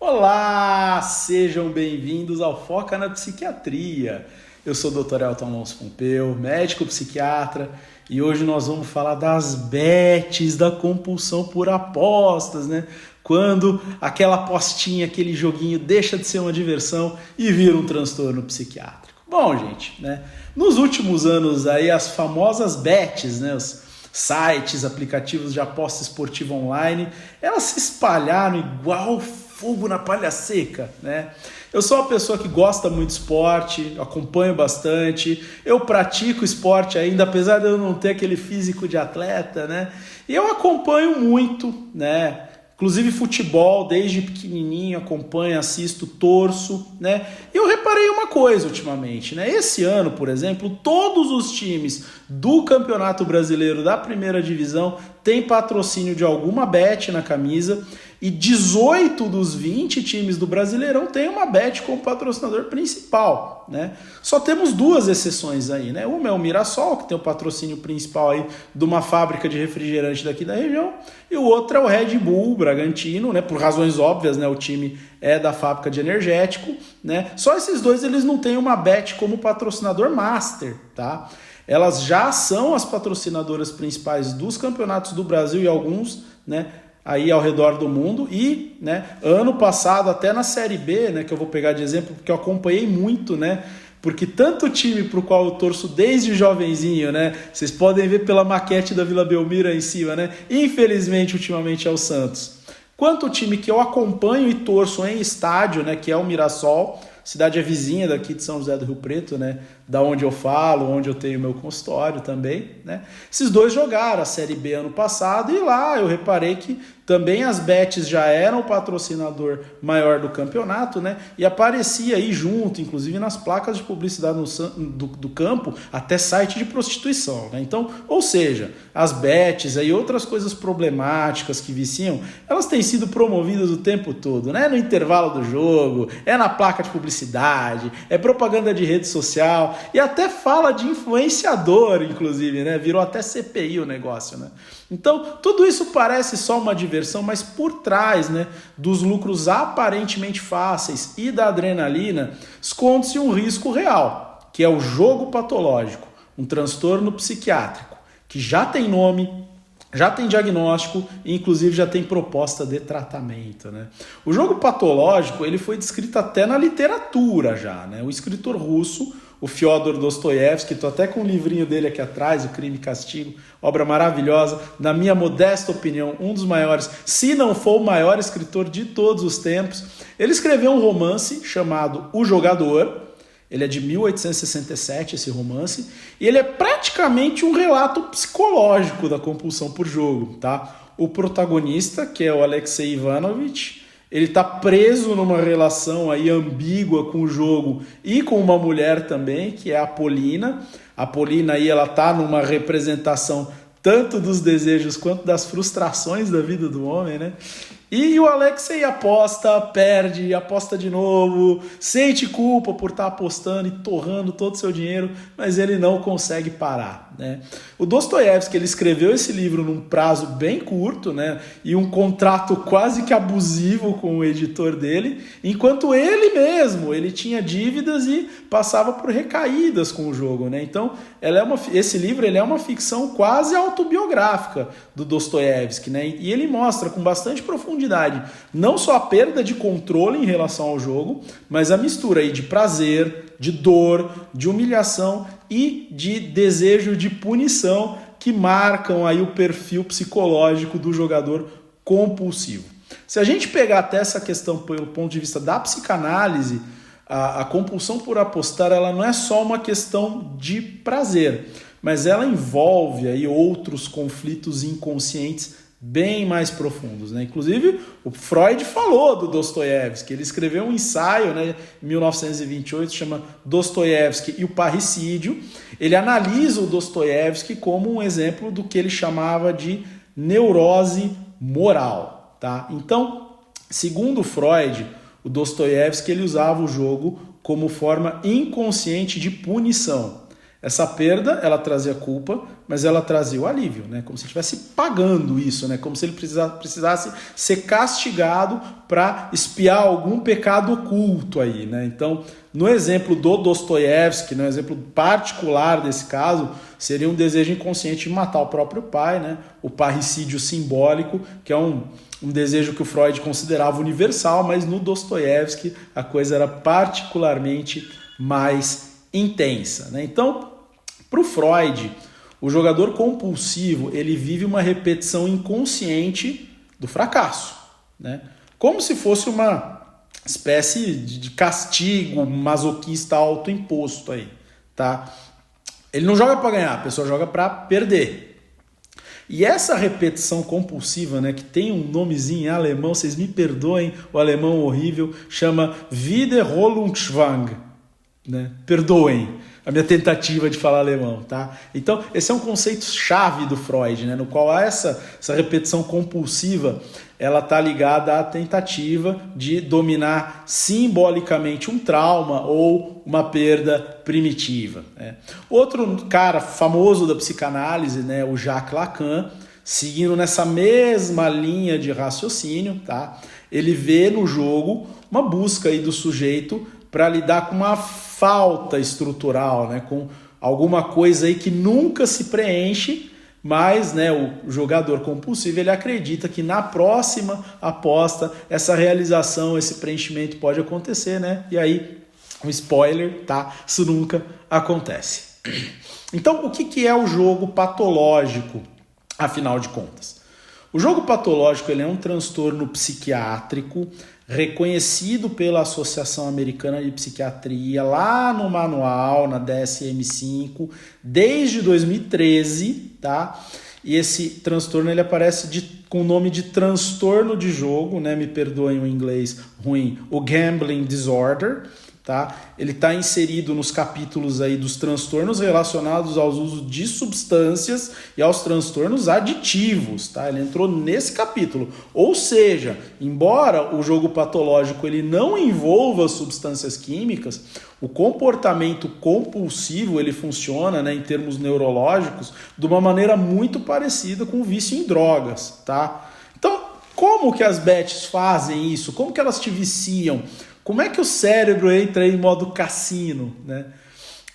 Olá, sejam bem-vindos ao Foca na Psiquiatria. Eu sou o Dr. Elton Alonso Pompeu, médico psiquiatra, e hoje nós vamos falar das bets, da compulsão por apostas, né? Quando aquela apostinha, aquele joguinho deixa de ser uma diversão e vira um transtorno psiquiátrico. Bom, gente, né? Nos últimos anos aí as famosas bets, né? Os sites, aplicativos de aposta esportiva online, elas se espalharam igual fogo na palha seca, né? Eu sou uma pessoa que gosta muito de esporte, acompanho bastante, eu pratico esporte ainda, apesar de eu não ter aquele físico de atleta, né? E eu acompanho muito, né? Inclusive futebol, desde pequenininho, acompanho, assisto, torço, né? E eu reparei uma coisa ultimamente, né? Esse ano, por exemplo, todos os times do Campeonato Brasileiro da Primeira Divisão têm patrocínio de alguma bet na camisa e 18 dos 20 times do Brasileirão têm uma bet como patrocinador principal, né? Só temos duas exceções aí, né? Uma é o Mirassol, que tem o patrocínio principal aí de uma fábrica de refrigerante daqui da região, e o outro é o Red Bull Bragantino, né? Por razões óbvias, né? O time é da fábrica de energético, né? Só esses dois eles não têm uma bet como patrocinador master, tá? Elas já são as patrocinadoras principais dos campeonatos do Brasil e alguns, né, aí ao redor do mundo. E, né, ano passado, até na Série B, né, que eu vou pegar de exemplo, porque eu acompanhei muito, né, porque tanto o time para o qual eu torço desde jovenzinho, né, vocês podem ver pela maquete da Vila Belmiro aí em cima, né, infelizmente ultimamente é o Santos, quanto o time que eu acompanho e torço em estádio, né, que é o Mirassol. Cidade é vizinha daqui de São José do Rio Preto, né? Da onde eu falo, onde eu tenho meu consultório também, né? Esses dois jogaram a Série B ano passado e lá eu reparei que também as bets já eram o patrocinador maior do campeonato, né? E aparecia aí junto, inclusive nas placas de publicidade do campo, até site de prostituição, né? Então, ou seja, as bets e outras coisas problemáticas que viciam, elas têm sido promovidas o tempo todo, né? No intervalo do jogo, é na placa de publicidade, é propaganda de rede social e até fala de influenciador, inclusive, né? Virou até CPI o negócio, né? Então, tudo isso parece só uma diversão, mas por trás, né, dos lucros aparentemente fáceis e da adrenalina, esconde-se um risco real, que é o jogo patológico, um transtorno psiquiátrico, que já tem nome, já tem diagnóstico e inclusive já tem proposta de tratamento, né? O jogo patológico ele foi descrito até na literatura já, né? O escritor russo, o Fyodor Dostoiévski, estou até com o livrinho dele aqui atrás, O Crime e Castigo, obra maravilhosa, na minha modesta opinião, um dos maiores, se não for o maior escritor de todos os tempos. Ele escreveu um romance chamado O Jogador. Ele é de 1867, esse romance, e ele é praticamente um relato psicológico da compulsão por jogo, tá? O protagonista, que é o Alexei Ivanovich, ele está preso numa relação aí ambígua com o jogo e com uma mulher também, que é a Polina. A Polina aí, ela está numa representação tanto dos desejos quanto das frustrações da vida do homem, né? E o Alexei aposta, perde, aposta de novo, sente culpa por estar apostando e torrando todo o seu dinheiro, mas ele não consegue parar, né? O Dostoiévski, ele escreveu esse livro num prazo bem curto, né? E um contrato quase que abusivo com o editor dele, enquanto ele mesmo, ele tinha dívidas e passava por recaídas com o jogo, né? Então, esse livro ele é uma ficção quase autobiográfica do Dostoiévski, né? E ele mostra com bastante profundidade não só a perda de controle em relação ao jogo, mas a mistura aí de prazer, de dor, de humilhação e de desejo de punição que marcam aí o perfil psicológico do jogador compulsivo. Se a gente pegar até essa questão pelo ponto de vista da psicanálise, a compulsão por apostar ela não é só uma questão de prazer, mas ela envolve aí outros conflitos inconscientes bem mais profundos, né? Inclusive, o Freud falou do Dostoiévski, ele escreveu um ensaio, né, em 1928, chama Dostoiévski e o Parricídio. Ele analisa o Dostoiévski como um exemplo do que ele chamava de neurose moral, tá? Então, segundo Freud, o Dostoiévski ele usava o jogo como forma inconsciente de punição. Essa perda, ela trazia culpa, mas ela trazia o alívio, né? Como se estivesse pagando isso, né? Como se ele precisasse ser castigado para expiar algum pecado oculto aí, né? Então, no exemplo do Dostoiévski, no exemplo particular desse caso, seria um desejo inconsciente de matar o próprio pai, né? O parricídio simbólico, que é um desejo que o Freud considerava universal, mas no Dostoiévski a coisa era particularmente mais intensa, né? Então, para o Freud, o jogador compulsivo ele vive uma repetição inconsciente do fracasso, né? Como se fosse uma espécie de castigo masoquista autoimposto aí, tá? Ele não joga para ganhar, a pessoa joga para perder. E essa repetição compulsiva, né, que tem um nomezinho em alemão, vocês me perdoem, o alemão horrível, chama Wiederholungszwang, né? Perdoem a minha tentativa de falar alemão, tá? Então, esse é um conceito chave do Freud, né? No qual essa repetição compulsiva, ela tá ligada à tentativa de dominar simbolicamente um trauma ou uma perda primitiva, né? Outro cara famoso da psicanálise, né, o Jacques Lacan, seguindo nessa mesma linha de raciocínio, tá? Ele vê no jogo uma busca aí do sujeito para lidar com uma falta estrutural, né, com alguma coisa aí que nunca se preenche, mas, né, o jogador compulsivo ele acredita que na próxima aposta essa realização, esse preenchimento pode acontecer, né? E aí, um spoiler, tá? Isso nunca acontece. Então, o que é o jogo patológico, afinal de contas? O jogo patológico ele é um transtorno psiquiátrico reconhecido pela Associação Americana de Psiquiatria lá no manual, na DSM-5, desde 2013, tá? E esse transtorno ele aparece com o nome de transtorno de jogo, né? Me perdoem o inglês ruim, o gambling disorder, tá? Ele está inserido nos capítulos aí dos transtornos relacionados ao uso de substâncias e aos transtornos aditivos, tá? Ele entrou nesse capítulo. Ou seja, embora o jogo patológico ele não envolva substâncias químicas, o comportamento compulsivo ele funciona, né, em termos neurológicos de uma maneira muito parecida com o vício em drogas, tá? Então, como que as bets fazem isso? Como que elas te viciam? Como é que o cérebro entra em modo cassino, né?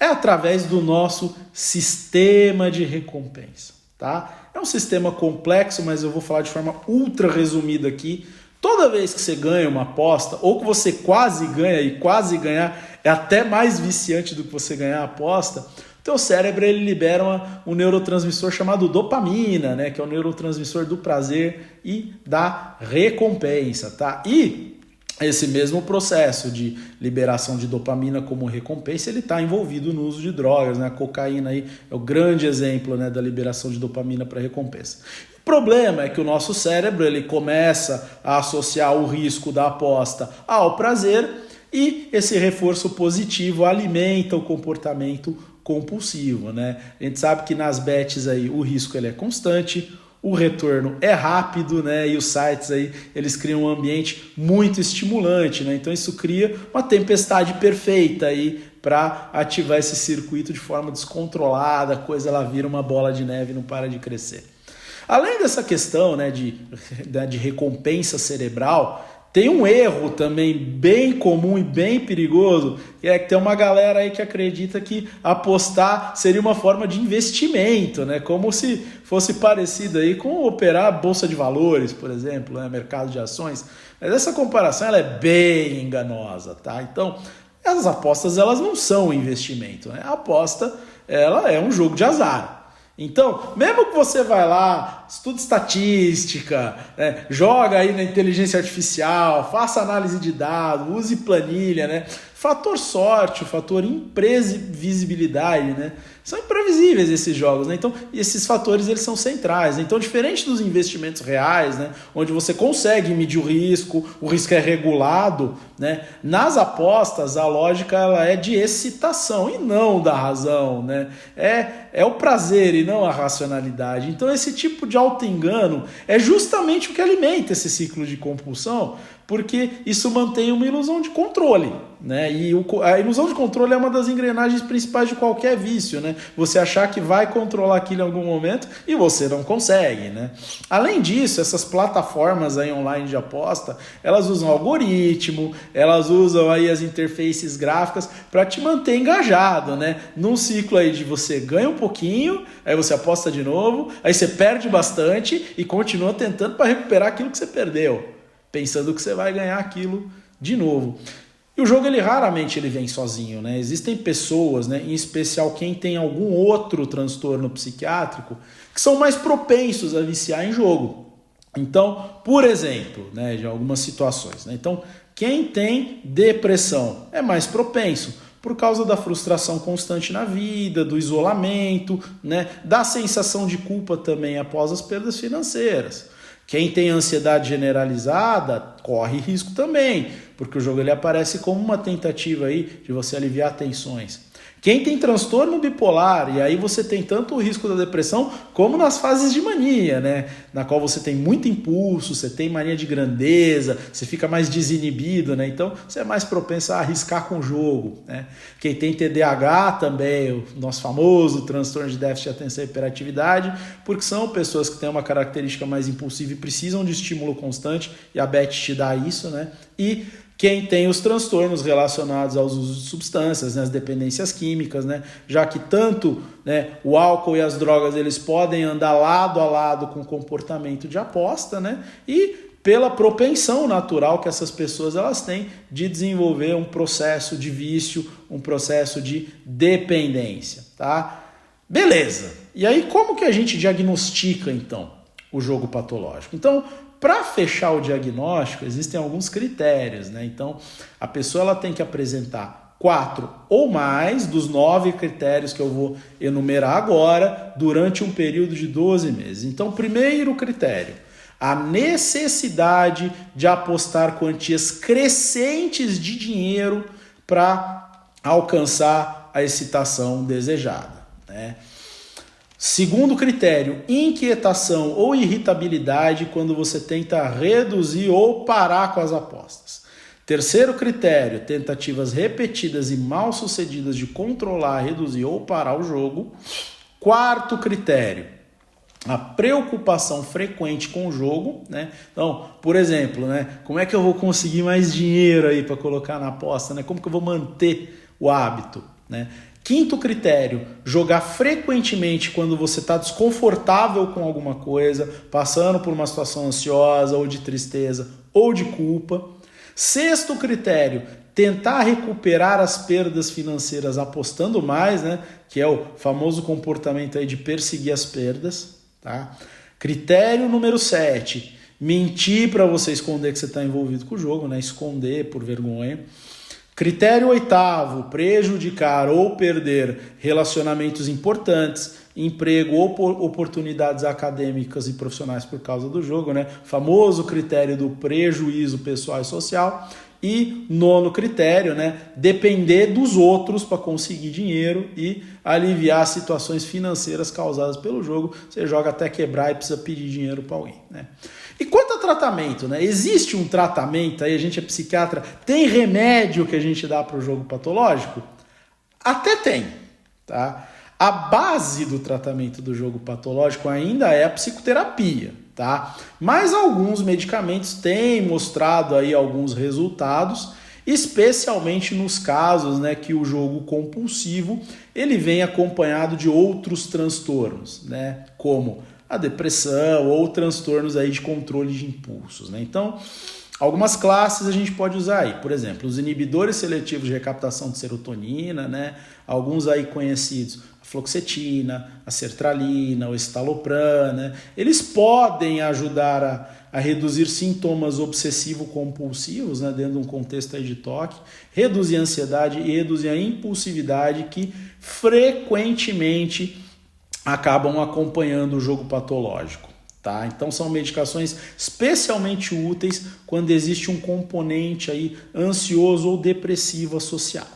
É através do nosso sistema de recompensa, tá? É um sistema complexo, mas eu vou falar de forma ultra resumida aqui. Toda vez que você ganha uma aposta, ou que você quase ganha, e quase ganhar é até mais viciante do que você ganhar a aposta, teu cérebro ele libera um neurotransmissor chamado dopamina, né? Que é o neurotransmissor do prazer e da recompensa, tá? E esse mesmo processo de liberação de dopamina como recompensa, ele está envolvido no uso de drogas, né? A cocaína aí é o grande exemplo, né, da liberação de dopamina para recompensa. O problema é que o nosso cérebro ele começa a associar o risco da aposta ao prazer e esse reforço positivo alimenta o comportamento compulsivo, né? A gente sabe que nas bets aí o risco ele é constante, o retorno é rápido, né? E os sites aí, eles criam um ambiente muito estimulante, né? Então isso cria uma tempestade perfeita aí para ativar esse circuito de forma descontrolada, a coisa ela vira uma bola de neve e não para de crescer. Além dessa questão, né, de recompensa cerebral, tem um erro também bem comum e bem perigoso, que é que tem uma galera aí que acredita que apostar seria uma forma de investimento, né? Como se fosse parecido aí com operar bolsa de valores, por exemplo, né? Mercado de ações. Mas essa comparação ela é bem enganosa, tá? Então, as apostas elas não são investimento, né? A aposta ela é um jogo de azar. Então, mesmo que você vai lá, estude estatística, né, joga aí na inteligência artificial, faça análise de dados, use planilha, né? Fator sorte, o fator imprevisibilidade, né? São imprevisíveis esses jogos, né? Então, esses fatores eles são centrais, né? Então, diferente dos investimentos reais, né, onde você consegue medir o risco é regulado, né? Nas apostas, a lógica ela é de excitação e não da razão, né? É o prazer e não a racionalidade. Então, esse tipo de auto-engano é justamente o que alimenta esse ciclo de compulsão, Porque isso mantém uma ilusão de controle, né? E a ilusão de controle é uma das engrenagens principais de qualquer vício, né? Você achar que vai controlar aquilo em algum momento e você não consegue, né? Além disso, essas plataformas aí online de aposta, elas usam algoritmo, elas usam aí as interfaces gráficas para te manter engajado, né? Num ciclo aí de você ganha um pouquinho, aí você aposta de novo, aí você perde bastante e continua tentando para recuperar aquilo que você perdeu, pensando que você vai ganhar aquilo de novo. E o jogo, raramente vem sozinho, né? Existem pessoas, né, em especial quem tem algum outro transtorno psiquiátrico, que são mais propensos a viciar em jogo. Então, por exemplo, né, de algumas situações, né? Então, quem tem depressão é mais propenso por causa da frustração constante na vida, do isolamento, né, da sensação de culpa também após as perdas financeiras. Quem tem ansiedade generalizada corre risco também, porque o jogo aparece como uma tentativa aí de você aliviar tensões. Quem tem transtorno bipolar, e aí você tem tanto o risco da depressão como nas fases de mania, né? Na qual você tem muito impulso, você tem mania de grandeza, você fica mais desinibido, né? Então você é mais propenso a arriscar com o jogo, né? Quem tem TDAH também, o nosso famoso transtorno de déficit de atenção e hiperatividade, porque são pessoas que têm uma característica mais impulsiva e precisam de estímulo constante, e a BET te dá isso, né? E quem tem os transtornos relacionados aos usos de substâncias, né, as dependências químicas, né, já que tanto, né, o álcool e as drogas eles podem andar lado a lado com o comportamento de aposta, né, e pela propensão natural que essas pessoas elas têm de desenvolver um processo de vício, um processo de dependência, tá? Beleza. E aí como que a gente diagnostica então o jogo patológico? Então, para fechar o diagnóstico, existem alguns critérios, né? Então, a pessoa ela tem que apresentar 4 ou mais dos 9 critérios que eu vou enumerar agora durante um período de 12 meses. Então, primeiro critério, a necessidade de apostar quantias crescentes de dinheiro para alcançar a excitação desejada, né? Segundo critério, inquietação ou irritabilidade quando você tenta reduzir ou parar com as apostas. Terceiro critério, tentativas repetidas e mal sucedidas de controlar, reduzir ou parar o jogo. Quarto critério, a preocupação frequente com o jogo, né? Então, por exemplo, né, como é que eu vou conseguir mais dinheiro aí para colocar na aposta, né? Como que eu vou manter o hábito, né? Quinto critério, jogar frequentemente quando você está desconfortável com alguma coisa, passando por uma situação ansiosa ou de tristeza ou de culpa. Sexto critério, tentar recuperar as perdas financeiras apostando mais, né? Que é o famoso comportamento aí de perseguir as perdas, tá? Critério número 7, mentir para você esconder que você está envolvido com o jogo, né? Esconder por vergonha. Critério 8º, prejudicar ou perder relacionamentos importantes, emprego ou oportunidades acadêmicas e profissionais por causa do jogo, né? Famoso critério do prejuízo pessoal e social. E 9º critério, né? Depender dos outros para conseguir dinheiro e aliviar situações financeiras causadas pelo jogo. Você joga até quebrar e precisa pedir dinheiro para alguém, né? E quanto a tratamento, né? Existe um tratamento, aí a gente é psiquiatra, tem remédio que a gente dá para o jogo patológico? Até tem, tá? A base do tratamento do jogo patológico ainda é a psicoterapia, tá? Mas alguns medicamentos têm mostrado aí alguns resultados, especialmente nos casos, né, que o jogo compulsivo ele vem acompanhado de outros transtornos, né? Como a depressão ou transtornos aí de controle de impulsos, né? Então, algumas classes a gente pode usar aí, por exemplo, os inibidores seletivos de recaptação de serotonina, né? Alguns aí conhecidos, a fluoxetina, a sertralina, o estalopram, né? Eles podem ajudar a reduzir sintomas obsessivo-compulsivos, né? Dentro de um contexto aí de toque, reduzir a ansiedade e reduzir a impulsividade que frequentemente acabam acompanhando o jogo patológico, tá? Então são medicações especialmente úteis quando existe um componente aí ansioso ou depressivo associado,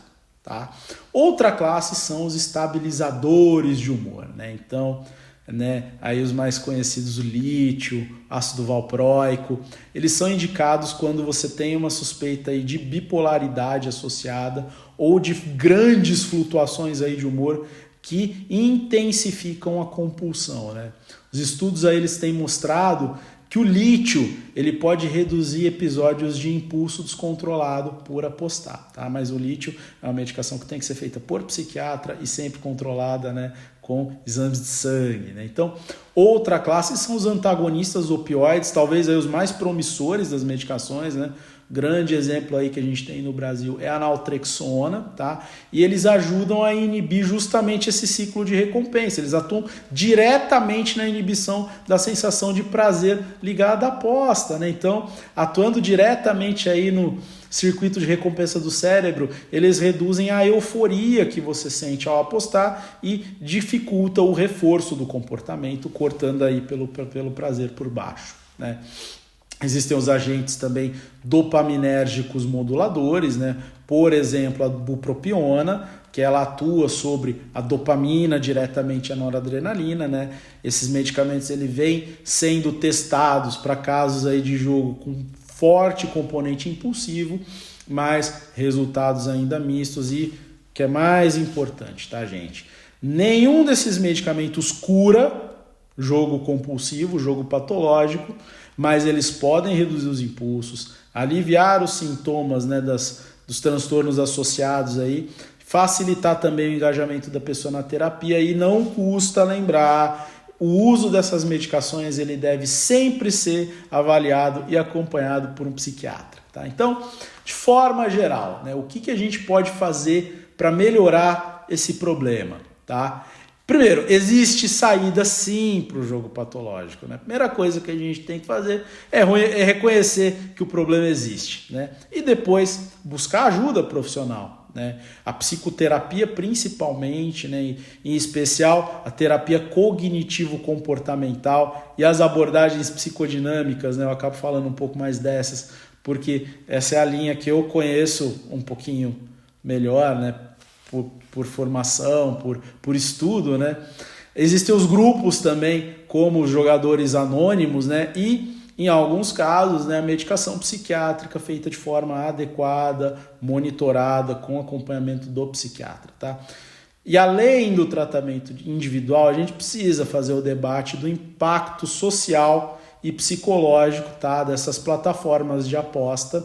tá? Outra classe são os estabilizadores de humor, né? Então né? Aí os mais conhecidos, o lítio, ácido valproico, eles são indicados quando você tem uma suspeita aí de bipolaridade associada ou de grandes flutuações aí de humor que intensificam a compulsão, né? Os estudos aí eles têm mostrado que o lítio ele pode reduzir episódios de impulso descontrolado por apostar, tá? Mas o lítio é uma medicação que tem que ser feita por psiquiatra e sempre controlada, né, com exames de sangue, né? Então, outra classe são os antagonistas opioides, talvez aí os mais promissores das medicações, né? Grande exemplo aí que a gente tem no Brasil é a naltrexona, tá? E eles ajudam a inibir justamente esse ciclo de recompensa. Eles atuam diretamente na inibição da sensação de prazer ligada à aposta, né? Então, atuando diretamente aí no circuito de recompensa do cérebro, eles reduzem a euforia que você sente ao apostar e dificulta o reforço do comportamento, cortando aí pelo prazer por baixo, né? Existem os agentes também dopaminérgicos moduladores, né? Por exemplo, a bupropiona, que ela atua sobre a dopamina diretamente a noradrenalina, né? Esses medicamentos ele vêm sendo testados para casos aí de jogo com forte componente impulsivo, mas resultados ainda mistos e o que é mais importante, tá, gente? Nenhum desses medicamentos cura jogo compulsivo, jogo patológico, mas eles podem reduzir os impulsos, aliviar os sintomas, né, dos transtornos associados aí, facilitar também o engajamento da pessoa na terapia e não custa lembrar, o uso dessas medicações ele deve sempre ser avaliado e acompanhado por um psiquiatra, tá? Então, de forma geral, né, o que a gente pode fazer para melhorar esse problema, tá? Primeiro, existe saída sim para o jogo patológico, né? A primeira coisa que a gente tem que fazer é reconhecer que o problema existe, né? E depois buscar ajuda profissional, né? A psicoterapia principalmente, né? Em especial a terapia cognitivo-comportamental e as abordagens psicodinâmicas, né? Eu acabo falando um pouco mais dessas, porque essa é a linha que eu conheço um pouquinho melhor, né? Por formação, por estudo, né? Existem os grupos também, como os jogadores anônimos, né? E, em alguns casos, né, a medicação psiquiátrica feita de forma adequada, monitorada, com acompanhamento do psiquiatra, tá? E além do tratamento individual, a gente precisa fazer o debate do impacto social e psicológico, tá, dessas plataformas de aposta,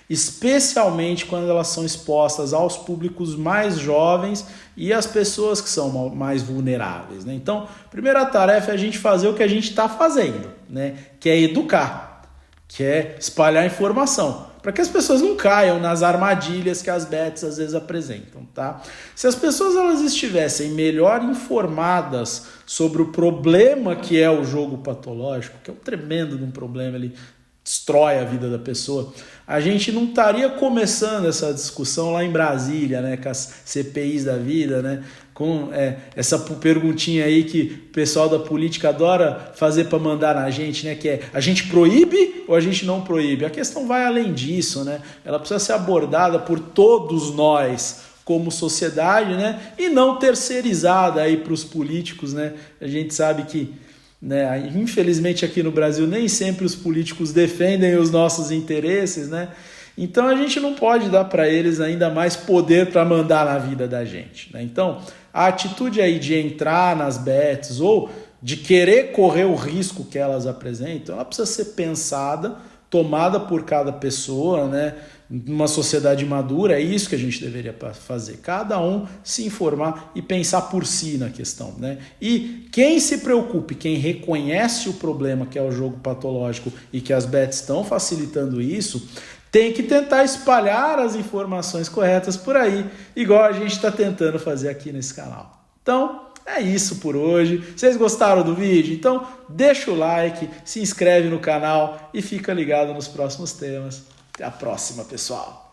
especialmente quando elas são expostas aos públicos mais jovens e às pessoas que são mais vulneráveis, né? Então, a primeira tarefa é a gente fazer o que a gente está fazendo, né? Que é educar, que é espalhar informação, para que as pessoas não caiam nas armadilhas que as bets às vezes apresentam, tá? Se as pessoas elas estivessem melhor informadas sobre o problema que é o jogo patológico, que é um tremendo de um problema, ele destrói a vida da pessoa, a gente não estaria começando essa discussão lá em Brasília, né, com as CPIs da vida, né, com essa perguntinha aí que o pessoal da política adora fazer para mandar na gente, né, que é, a gente proíbe ou a gente não proíbe? A questão vai além disso, né, ela precisa ser abordada por todos nós como sociedade, né, e não terceirizada aí para os políticos, né, a gente sabe que, né, infelizmente aqui no Brasil nem sempre os políticos defendem os nossos interesses, né? Então a gente não pode dar para eles ainda mais poder para mandar na vida da gente, né? Então a atitude aí de entrar nas bets ou de querer correr o risco que elas apresentam, ela precisa ser pensada, tomada por cada pessoa, né? Numa sociedade madura, é isso que a gente deveria fazer. Cada um se informar e pensar por si na questão, né? E quem se preocupe, quem reconhece o problema que é o jogo patológico e que as bets estão facilitando isso, tem que tentar espalhar as informações corretas por aí, igual a gente está tentando fazer aqui nesse canal. Então, é isso por hoje. Vocês gostaram do vídeo? Então, deixa o like, se inscreve no canal e fica ligado nos próximos temas. Até a próxima, pessoal!